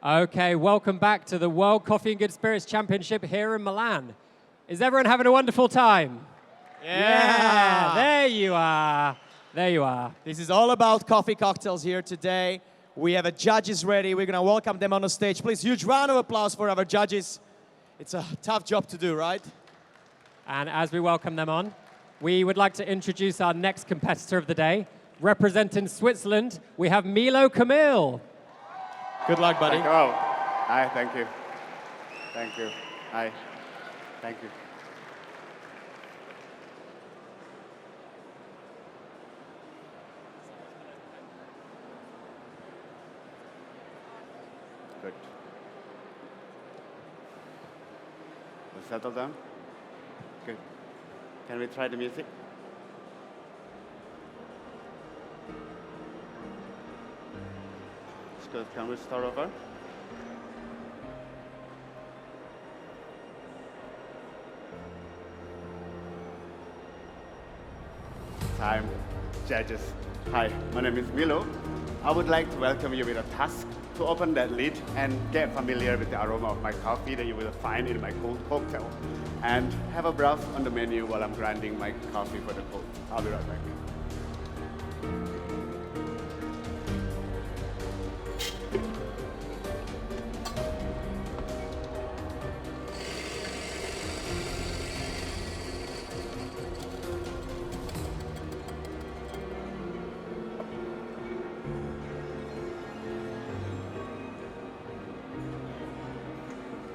Okay, welcome back to the World Coffee and Good Spirits Championship here in Milan. Is everyone having a wonderful time? Yeah, there you are. There you are. This is all about coffee cocktails here today. We have judges ready. We're going to welcome them on the stage. Please, huge round of applause for our judges. It's a tough job to do, right? And as we welcome them on, we would like to introduce our next competitor of the day. Representing Switzerland, we have Milo Kamil. Good luck, buddy. Oh, hi, thank you. Thank you. Hi, thank you. Good. We'll settle down. Good. Can we try the music? Good. Can we start over? Time, judges. Hi, my name is Milo. I would like to welcome you with a task to open that lid and get familiar with the aroma of my coffee that you will find in my cold cocktail. And have a browse on the menu while I'm grinding my coffee for the cold. I'll be right back.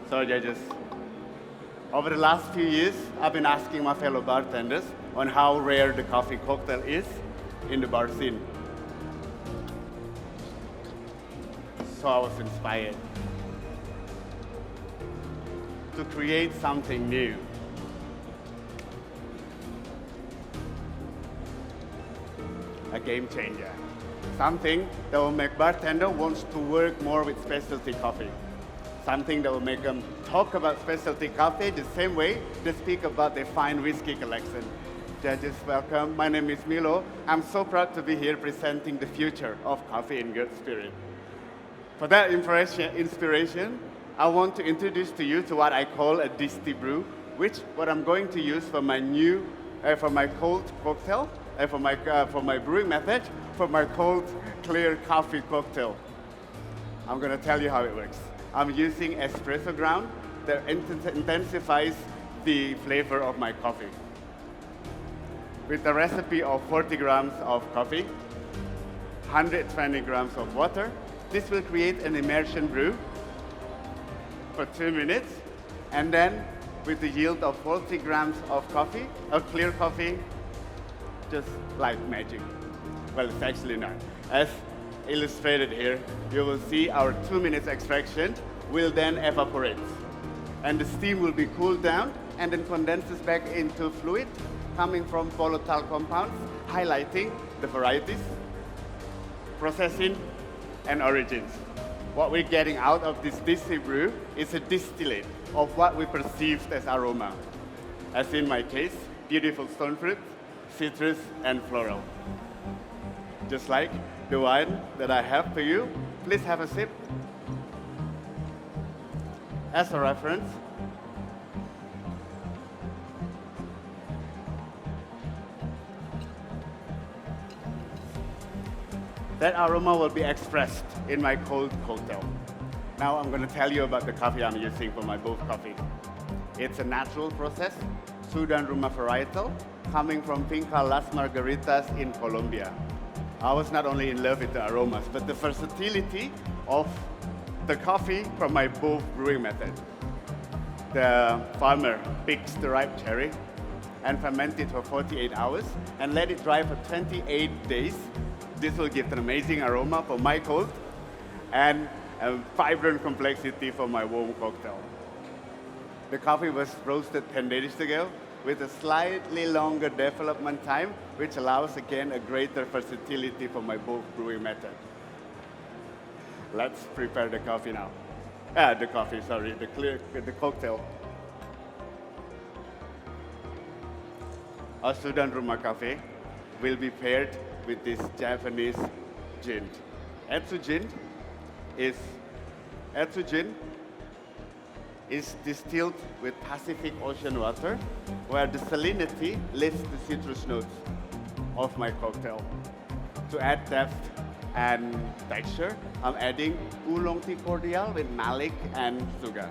So judges, over the last few years, I've been asking my fellow bartenders on how rare the coffee cocktail is in the bar scene. So I was inspired to create something new. A game changer. Something that will make bartender wants to work more with specialty coffee. Something that will make them talk about specialty coffee the same way they speak about their fine whiskey collection. Judges, welcome. My name is Milo. I'm so proud to be here presenting the future of coffee in good spirit. For that inspiration, I want to introduce to you to what I call a disty brew, which what I'm going to use for my for my cold cocktail, for my brewing method, for my cold clear coffee cocktail. I'm going to tell you how it works. I'm using espresso ground that intensifies the flavor of my coffee. With a recipe of 40 grams of coffee, 120 grams of water, this will create an immersion brew for 2 minutes. And then with the yield of 40 grams of coffee, of clear coffee, just like magic. Well, it's actually not. As illustrated here, you will see our 2 minutes extraction will then evaporate. And the steam will be cooled down and then condenses back into fluid coming from volatile compounds, highlighting the varieties, processing, and origins. What we're getting out of this disty brew is a distillate of what we perceived as aroma. As in my case, beautiful stone fruit, citrus, and floral. Just like the wine that I have for you, please have a sip. As a reference, that aroma will be expressed in my cold cocktail. Now I'm going to tell you about the coffee I'm using for my both coffee. It's a natural process, Sudan Ruma varietal, coming from Finca Las Margaritas in Colombia. I was not only in love with the aromas, but the versatility of the coffee from my both brewing method. The farmer picks the ripe cherry and ferment it for 48 hours and let it dry for 28 days. This will give an amazing aroma for my cold and a vibrant complexity for my warm cocktail. The coffee was roasted 10 days ago with a slightly longer development time, which allows, again, a greater versatility for my both brewing method. Let's prepare the coffee now. The cocktail. Our Sudan Ruma coffee will be paired with this Japanese gin. Etsu gin is Etugen is distilled with Pacific Ocean water, where the salinity lifts the citrus notes of my cocktail. To add depth and texture, I'm adding oolong tea cordial with malic and sugar.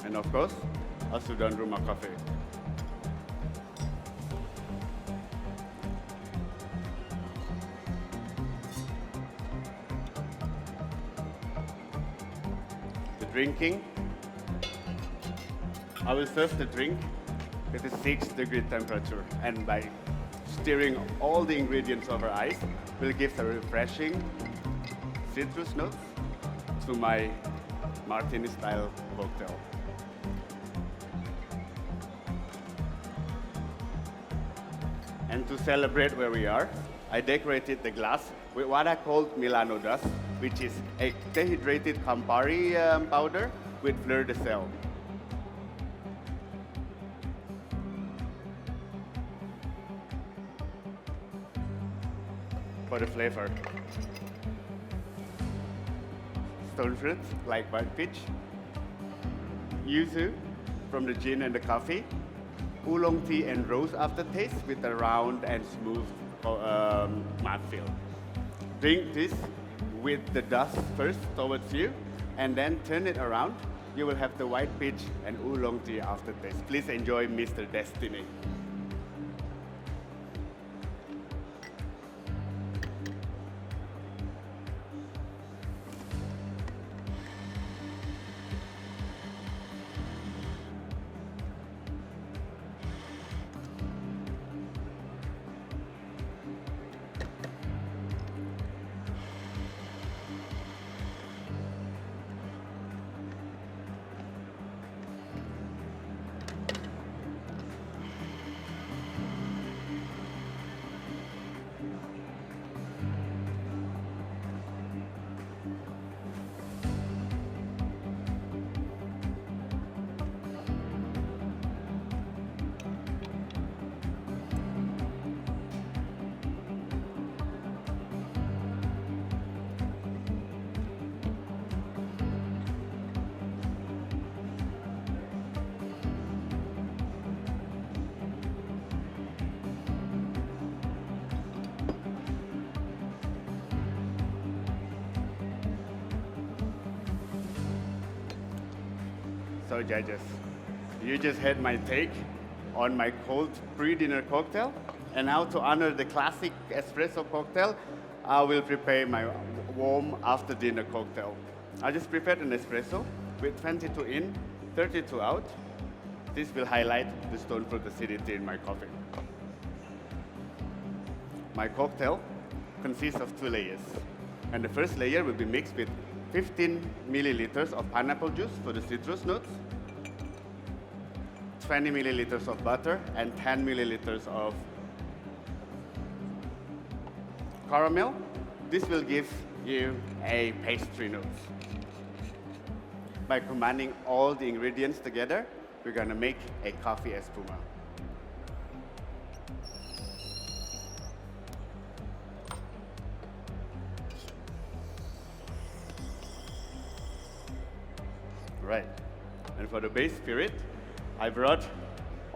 And of course, a Sudan Rumah Cafe. The drinking, I will serve the drink with a 6-degree temperature, and by stirring all the ingredients over ice will give a refreshing citrus notes to my martini-style cocktail. And to celebrate where we are, I decorated the glass with what I call Milano dust, which is a dehydrated Campari powder with fleur de sel. For the flavor, stone fruit like white peach, yuzu from the gin and the coffee, oolong tea and rose aftertaste with a round and smooth mouthfeel. Drink this with the dust first towards you, and then turn it around. You will have the white peach and oolong tea aftertaste. Please enjoy Mr. Destiny. So judges, you just had my take on my cold pre-dinner cocktail, and now to honor the classic espresso cocktail, I will prepare my warm after-dinner cocktail. I just prepared an espresso with 22 in, 32 out. This will highlight the stone fruit acidity in my coffee. My cocktail consists of 2 layers, and the first layer will be mixed with 15 milliliters of pineapple juice for the citrus notes, 20 milliliters of butter, and 10 milliliters of caramel. This will give you a pastry note. By combining all the ingredients together, we're gonna make a coffee espuma. Right, and for the base spirit, I brought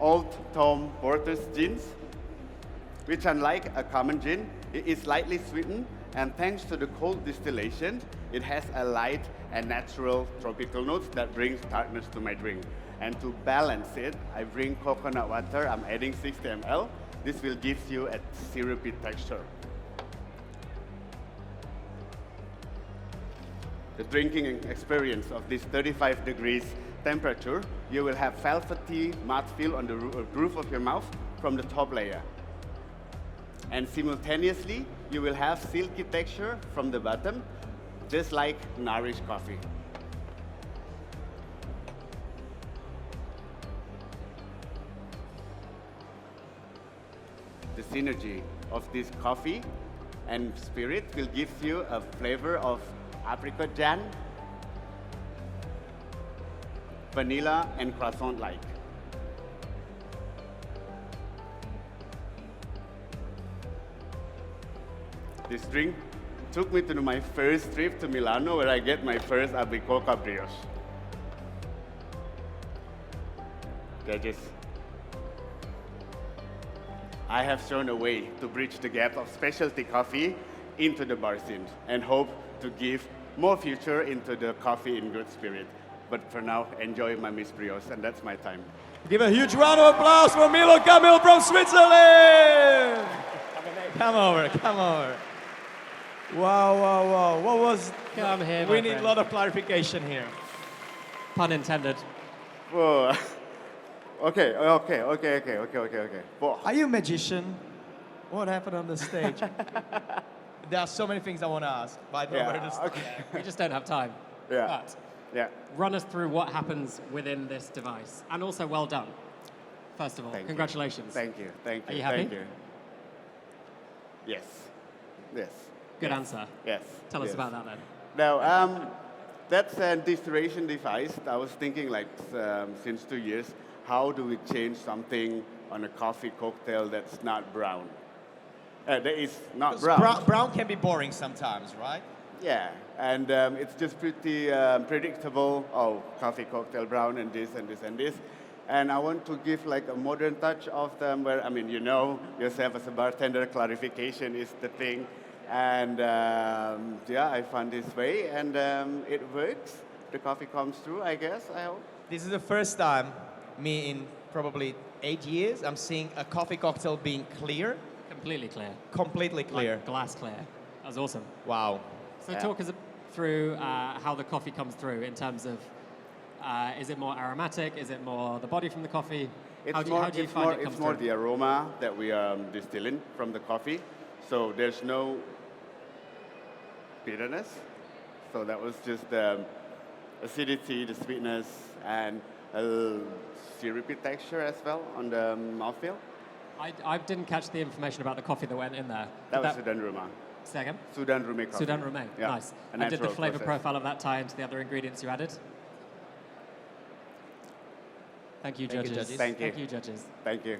Old Tom Porter's gins, which unlike a common gin, it is lightly sweetened, and thanks to the cold distillation, it has a light and natural tropical notes that brings tartness to my drink. And to balance it, I bring coconut water. I'm adding 60 ml. This will give you a syrupy texture. The drinking experience of this 35 degrees temperature, you will have velvety mouthfeel on the roof of your mouth from the top layer. And simultaneously, you will have silky texture from the bottom, just like nourished coffee. The synergy of this coffee and spirit will give you a flavor of apricot jam, vanilla and croissant-like. This drink took me to my first trip to Milano, where I get my first Albicocca brioche. Judges, I have shown a way to bridge the gap of specialty coffee into the bar scene and hope to give more future into the coffee in good spirit. But for now, enjoy my Miss Brioche, and that's my time. Give a huge round of applause for Milo Kamil from Switzerland! Come over, come over. Wow, wow, wow. What was... Come here, We my need a friend. lot of clarification here. Pun intended. Whoa. Okay. Whoa. Are you a magician? What happened on the stage? There are so many things I want to ask, but I don't know where to start. okay. We just don't have time. Yeah. But Yeah. run us through what happens within this device. And also, well done. First of all, Thank you. congratulations. Thank you. Thank you. Are you happy? Thank you. Yes. Yes. Good Yes. answer. Yes. Tell us Yes. about that then. Now, that's a distillation device. I was thinking, like, since 2 years, how do we change something on a coffee cocktail that's not brown? That is not brown. Brown can be boring sometimes, right? Yeah, and it's just pretty predictable. Oh, coffee cocktail brown and this and this and this. And I want to give like a modern touch of them where, I mean, you know yourself as a bartender, clarification is the thing. And yeah, I found this way and it works. The coffee comes through, I guess, I hope. This is the first time, me in probably 8 years, I'm seeing a coffee cocktail being clear, Completely clear. completely clear. Like glass clear. That was awesome. Wow. So Yeah. talk us through how the coffee comes through in terms of, is it more aromatic? Is it more the body from the coffee? How do you find it comes It's more through? the aroma that we are distilling from the coffee. So there's no bitterness. So that was just the acidity, the sweetness, and a syrupy texture as well on the mouthfeel. I didn't catch the information about the coffee that went in there. That Did was Sudan Ruma. Say again? Sudan Rumi coffee. Sudan Romaine. Yeah, Nice. a And did the natural flavor process. profile of that tie into the other ingredients you added? Thank you, Thank you, judges. judges. Thank you. Thank you, judges. Thank you.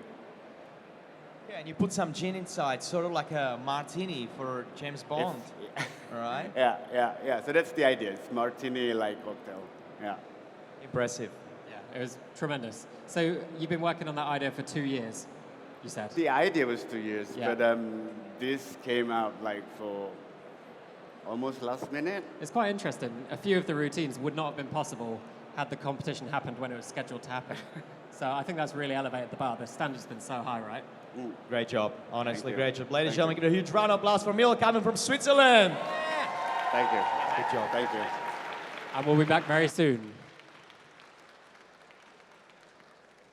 Yeah, and you put some gin inside, sort of like a martini for James Bond. It's- All right? yeah. So that's the idea. It's martini-like cocktail. Yeah. Impressive. Yeah, it was tremendous. So you've been working on that idea for 2 years, you said? The idea was 2 years, Yeah. but this came out like for almost last minute. It's quite interesting. A few of the routines would not have been possible had the competition happened when it was scheduled to happen. So I think that's really elevated the bar. The standard's been so high, right? Great job. Honestly, Thank you. great job. Ladies and Thank gentlemen, give a huge round of applause for Milo Kamil from Switzerland. Thank you. Good job. Thank you. And we'll be back very soon.